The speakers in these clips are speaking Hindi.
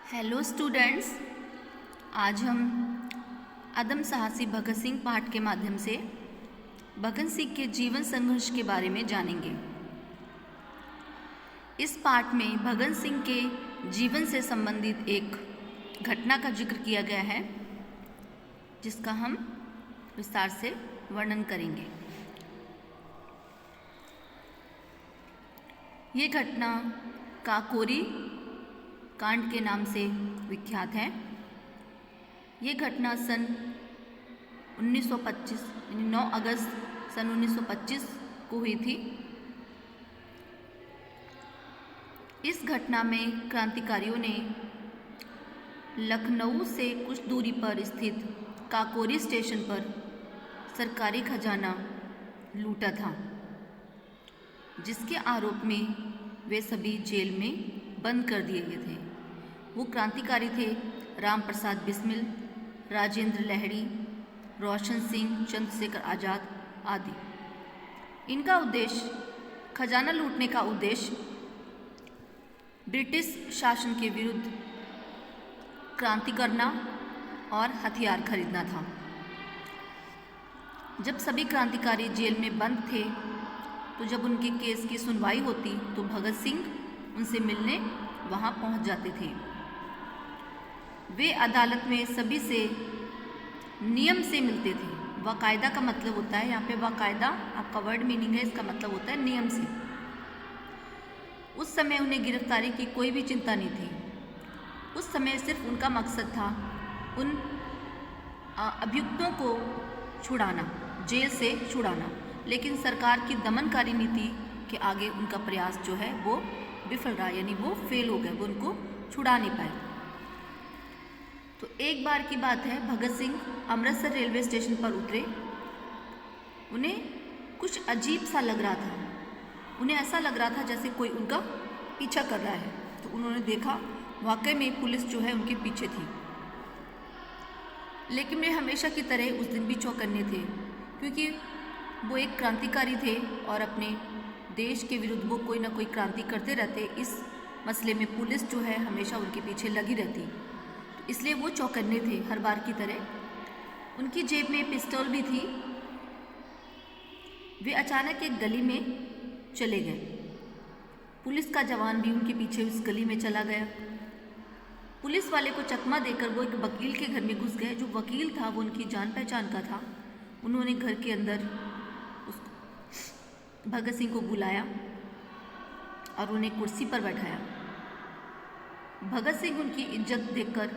हेलो स्टूडेंट्स, आज हम अदम साहसी भगत सिंह पाठ के माध्यम से भगत सिंह के जीवन संघर्ष के बारे में जानेंगे। इस पाठ में भगत सिंह के जीवन से संबंधित एक घटना का जिक्र किया गया है, जिसका हम विस्तार से वर्णन करेंगे। ये घटना काकोरी कांड के नाम से विख्यात है। ये घटना सन 1925 यानी 9 अगस्त सन 1925 को हुई थी। इस घटना में क्रांतिकारियों ने लखनऊ से कुछ दूरी पर स्थित काकोरी स्टेशन पर सरकारी खजाना लूटा था, जिसके आरोप में वे सभी जेल में बंद कर दिए गए थे। वो क्रांतिकारी थे राम प्रसाद बिस्मिल, राजेंद्र लहड़ी, रोशन सिंह, चंद्रशेखर आज़ाद आदि। इनका उद्देश्य, खजाना लूटने का उद्देश्य ब्रिटिश शासन के विरुद्ध क्रांति करना और हथियार खरीदना था। जब सभी क्रांतिकारी जेल में बंद थे, तो जब उनके केस की सुनवाई होती तो भगत सिंह उनसे मिलने वहां पहुंच जाते थे। वे अदालत में सभी से नियम से मिलते थे। वाकायदा का मतलब होता है, यहाँ पे वाकायदा आपका वर्ड मीनिंग है, इसका मतलब होता है नियम से। उस समय उन्हें गिरफ्तारी की कोई भी चिंता नहीं थी। उस समय सिर्फ उनका मकसद था उन अभियुक्तों को छुड़ाना, जेल से छुड़ाना। लेकिन सरकार की दमनकारी नीति के आगे उनका प्रयास जो है वो विफल रहा, यानी वो फेल हो गए, वो उनको छुड़ा नहीं पाए। तो एक बार की बात है, भगत सिंह अमृतसर रेलवे स्टेशन पर उतरे। उन्हें कुछ अजीब सा लग रहा था। उन्हें ऐसा लग रहा था जैसे कोई उनका पीछा कर रहा है। तो उन्होंने देखा वाकई में पुलिस जो है उनके पीछे थी। लेकिन वे हमेशा की तरह उस दिन भी चौकन्ने थे, क्योंकि वो एक क्रांतिकारी थे और अपने देश के विरुद्ध वो कोई ना कोई क्रांति करते रहते। इस मसले में पुलिस जो है हमेशा उनके पीछे लगी रहती, तो इसलिए वो चौकन्ने थे हर बार की तरह। उनकी जेब में पिस्तौल भी थी। वे अचानक एक गली में चले गए। पुलिस का जवान भी उनके पीछे उस गली में चला गया। पुलिस वाले को चकमा देकर वो एक वकील के घर में घुस गए। जो वकील था वो उनकी जान पहचान का था। उन्होंने घर के अंदर भगत सिंह को बुलाया और उन्हें कुर्सी पर बैठाया। भगत सिंह उनकी इज्जत देखकर,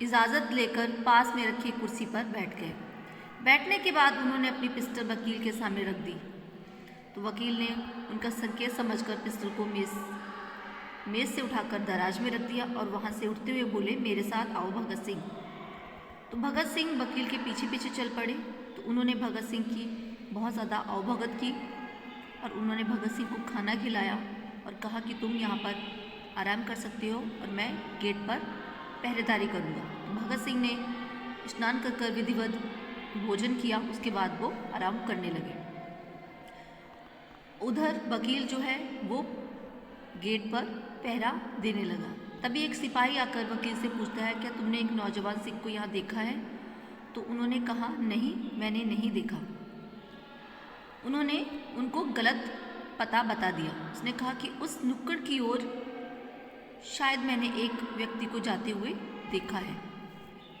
इजाज़त लेकर पास में रखी कुर्सी पर बैठ गए। बैठने के बाद उन्होंने अपनी पिस्टल वकील के सामने रख दी। तो वकील ने उनका संकेत समझकर पिस्टल को मेज से उठाकर दराज में रख दिया और वहाँ से उठते हुए बोले, मेरे साथ आओ भगत सिंह। तो भगत सिंह वकील के पीछे पीछे चल पड़े। तो उन्होंने भगत सिंह की बहुत ज़्यादा अवभगत की और उन्होंने भगत सिंह को खाना खिलाया और कहा कि तुम यहाँ पर आराम कर सकते हो और मैं गेट पर पहरेदारी करूँगा। तो भगत सिंह ने स्नान कर विधिवत भोजन किया। उसके बाद वो आराम करने लगे। उधर वकील जो है वो गेट पर पहरा देने लगा। तभी एक सिपाही आकर वकील से पूछता है, क्या तुमने एक नौजवान सिख को यहाँ देखा है? तो उन्होंने कहा, नहीं, मैंने नहीं देखा। उन्होंने उनको गलत पता बता दिया। उसने कहा कि उस नुक्कड़ की ओर शायद मैंने एक व्यक्ति को जाते हुए देखा है।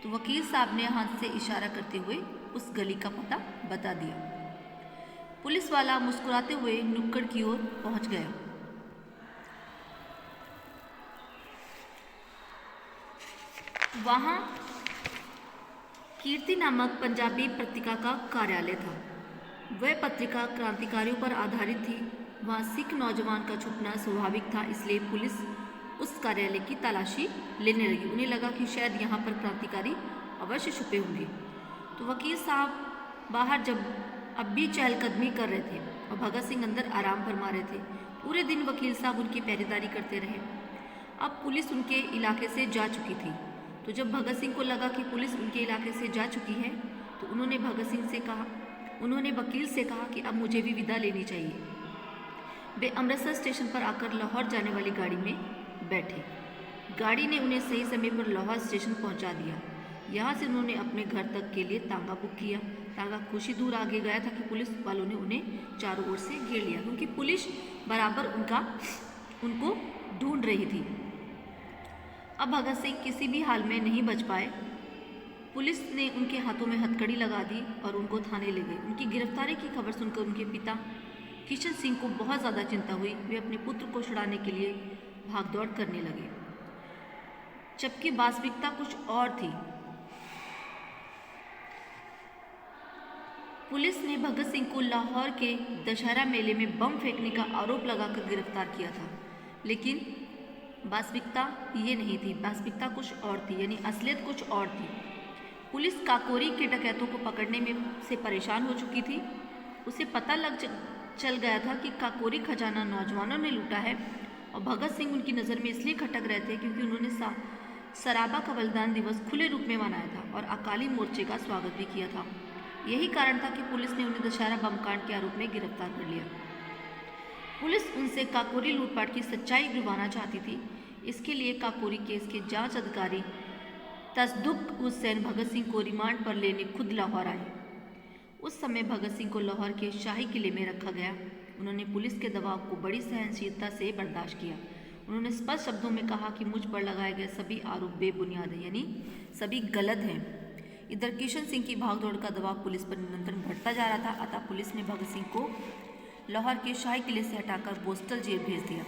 तो वकील साहब ने हाथ से इशारा करते हुए उस गली का पता बता दिया। पुलिस वाला मुस्कुराते हुए नुक्कड़ की ओर पहुंच गया। वहाँ कीर्ति नामक पंजाबी पत्रिका का कार्यालय था। वह पत्रिका क्रांतिकारियों पर आधारित थी। वहाँ सिख नौजवान का छुपना स्वाभाविक था, इसलिए पुलिस उस कार्यालय की तलाशी लेने लगी। उन्हें लगा कि शायद यहाँ पर क्रांतिकारी अवश्य छुपे होंगे। तो वकील साहब बाहर जब अब भी चहलकदमी कर रहे थे और भगत सिंह अंदर आराम फरमा रहे थे। पूरे दिन वकील साहब उनकी पहरेदारी करते रहे। अब पुलिस उनके इलाके से जा चुकी थी। तो जब भगत सिंह को लगा कि पुलिस उनके इलाके से जा चुकी है, तो उन्होंने वकील से कहा कि अब मुझे भी विदा लेनी चाहिए। वे अमृतसर स्टेशन पर आकर लाहौर जाने वाली गाड़ी में बैठे। गाड़ी ने उन्हें सही समय पर लाहौर स्टेशन पहुंचा दिया। यहाँ से उन्होंने अपने घर तक के लिए तांगा बुक किया। तांगा कुछ ही दूर आगे गया था कि पुलिस वालों ने उन्हें चारों ओर से घेर लिया, क्योंकि पुलिस बराबर उनको ढूंढ रही थी। अब भगत सिंह किसी भी हाल में नहीं बच पाए। पुलिस ने उनके हाथों में हथकड़ी लगा दी और उनको थाने ले गई। उनकी गिरफ्तारी की खबर सुनकर उनके पिता किशन सिंह को बहुत ज़्यादा चिंता हुई। वे अपने पुत्र को छुड़ाने के लिए भागदौड़ करने लगे, जबकि वास्तविकता कुछ और थी। पुलिस ने भगत सिंह को लाहौर के दशहरा मेले में बम फेंकने का आरोप लगाकर गिरफ्तार किया था, लेकिन वास्तविकता ये नहीं थी। वास्तविकता कुछ और थी, यानी असलियत कुछ और थी। पुलिस काकोरी के डकैतों को पकड़ने में से परेशान हो चुकी थी। उसे पता चल गया था कि काकोरी खजाना नौजवानों ने लूटा है, और भगत सिंह उनकी नज़र में इसलिए खटक रहे थे क्योंकि उन्होंने सराबा का बलिदान दिवस खुले रूप में मनाया था और अकाली मोर्चे का स्वागत भी किया था। यही कारण था कि पुलिस ने उन्हें दशहरा बम कांड के आरोप में गिरफ्तार कर लिया। पुलिस उनसे काकोरी लूटपाट की सच्चाई गिरवाना चाहती थी। इसके लिए काकोरी केस के जांच अधिकारी तसदुक हुसैन भगत सिंह को रिमांड पर लेने खुद लाहौर आए। उस समय भगत सिंह को लाहौर के शाही किले में रखा गया। उन्होंने पुलिस के दबाव को बड़ी सहनशीलता से बर्दाश्त किया। उन्होंने स्पष्ट शब्दों में कहा कि मुझ पर लगाए गए सभी आरोप बेबुनियाद हैं, यानी सभी गलत हैं। इधर किशन सिंह की भागदौड़ का दबाव पुलिस पर निरंतर बढ़ता जा रहा था। अतः पुलिस ने भगत सिंह को लाहौर के शाही किले से हटाकर बोस्टल जेल भेज दिया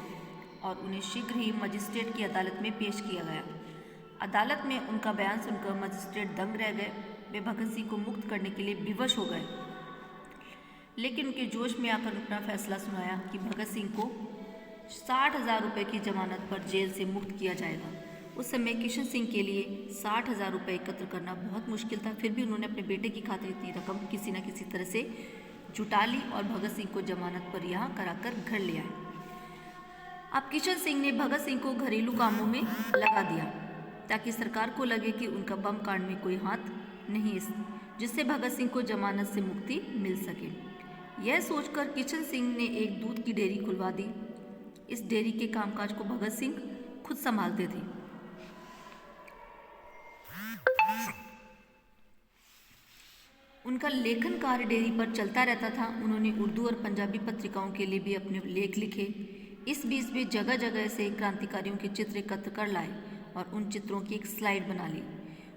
और उन्हें शीघ्र ही मजिस्ट्रेट की अदालत में पेश किया गया। अदालत में उनका बयान सुनकर मजिस्ट्रेट दंग रह गए। वे भगत सिंह को मुक्त करने के लिए विवश हो गए, लेकिन उनके जोश में आकर अपना फैसला सुनाया कि भगत सिंह को 60,000 रुपये की जमानत पर जेल से मुक्त किया जाएगा। उस समय किशन सिंह के लिए 60,000 रुपये एकत्र करना बहुत मुश्किल था। फिर भी उन्होंने अपने बेटे की खातिर इतनी रकम किसी न किसी तरह से जुटा ली और भगत सिंह को जमानत पर रिहा कराकर घर ले आए। अब किशन सिंह ने भगत सिंह को घरेलू कामों में लगा दिया ताकि सरकार को लगे कि उनका बम कांड में कोई हाथ नहीं, जिससे भगत सिंह को जमानत से मुक्ति मिल सके। यह सोचकर किशन सिंह ने एक दूध की डेयरी खुलवा दी। इस डेयरी के कामकाज को भगत सिंह खुद संभालते थे। उनका लेखन कार्य डेयरी पर चलता रहता था। उन्होंने उर्दू और पंजाबी पत्रिकाओं के लिए भी अपने लेख लिखे। इस बीच वे जगह जगह से क्रांतिकारियों के चित्र एकत्र कर लाए और उन चित्रों की एक स्लाइड बना ली।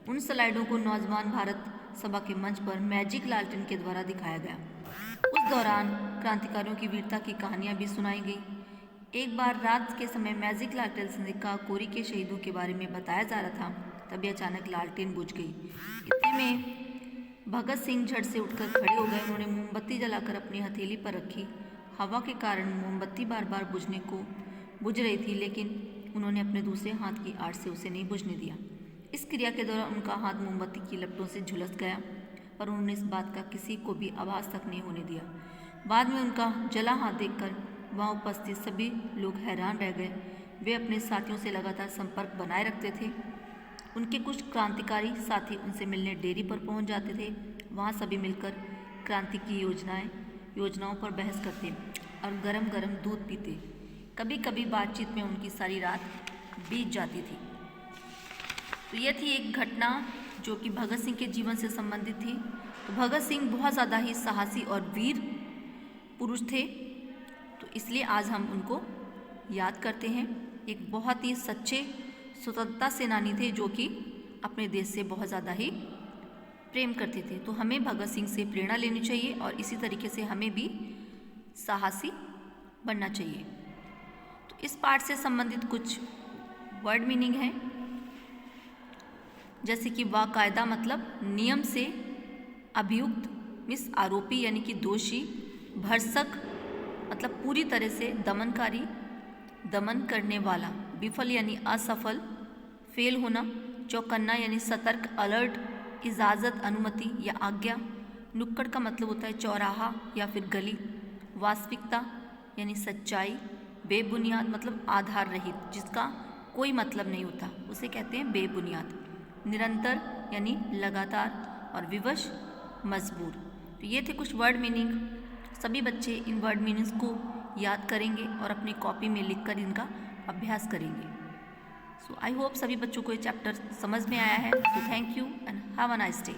उन स्लाइडों को नौजवान भारत सभा के मंच पर मैजिक लालटेन के द्वारा दिखाया गया। उस दौरान क्रांतिकारियों की वीरता की कहानियां भी सुनाई गई। एक बार रात के समय मैजिक लालटेन से काकोरी के शहीदों के बारे में बताया जा रहा था, तभी अचानक लालटेन बुझ गई। इतने में भगत सिंह झट से उठकर खड़े हो गए। उन्होंने मोमबत्ती जलाकर अपनी हथेली पर रखी। हवा के कारण मोमबत्ती बार बार बुझ रही थी, लेकिन उन्होंने अपने दूसरे हाथ की आड़ से उसे नहीं बुझने दिया। इस क्रिया के दौरान उनका हाथ मोमबत्ती की लपटों से झुलस गया, पर उन्होंने इस बात का किसी को भी आवाज़ तक नहीं होने दिया। बाद में उनका जला हाथ देखकर वहाँ उपस्थित सभी लोग हैरान रह गए। वे अपने साथियों से लगातार संपर्क बनाए रखते थे। उनके कुछ क्रांतिकारी साथी उनसे मिलने डेयरी पर पहुंच जाते थे। वहां सभी मिलकर क्रांति की योजनाओं पर बहस करते और गरम गरम दूध पीते। कभी कभी बातचीत में उनकी सारी रात बीत जाती थी। तो यह थी एक घटना जो कि भगत सिंह के जीवन से संबंधित थी। तो भगत सिंह बहुत ज़्यादा ही साहसी और वीर पुरुष थे, तो इसलिए आज हम उनको याद करते हैं। एक बहुत ही सच्चे स्वतंत्रता सेनानी थे जो कि अपने देश से बहुत ज़्यादा ही प्रेम करते थे। तो हमें भगत सिंह से प्रेरणा लेनी चाहिए और इसी तरीके से हमें भी साहसी बनना चाहिए। तो इस पाठ से संबंधित कुछ वर्ड मीनिंग है, जैसे कि वाकायदा मतलब नियम से, अभियुक्त मिस आरोपी यानी कि दोषी, भरसक मतलब पूरी तरह से, दमनकारी दमन करने वाला, विफल यानी असफल, फेल होना, चौकन्ना यानी सतर्क अलर्ट, इजाज़त अनुमति या आज्ञा, नुक्कड़ का मतलब होता है चौराहा या फिर गली, वास्तविकता यानी सच्चाई, बेबुनियाद मतलब आधार रहित जिसका कोई मतलब नहीं होता उसे कहते हैं बेबुनियाद, निरंतर यानी लगातार और विवश मजबूर। तो ये थे कुछ वर्ड मीनिंग। सभी बच्चे इन वर्ड मीनिंग्स को याद करेंगे और अपनी कॉपी में लिखकर इनका अभ्यास करेंगे। सो आई होप सभी बच्चों को ये चैप्टर समझ में आया है। So thank you and have a nice day.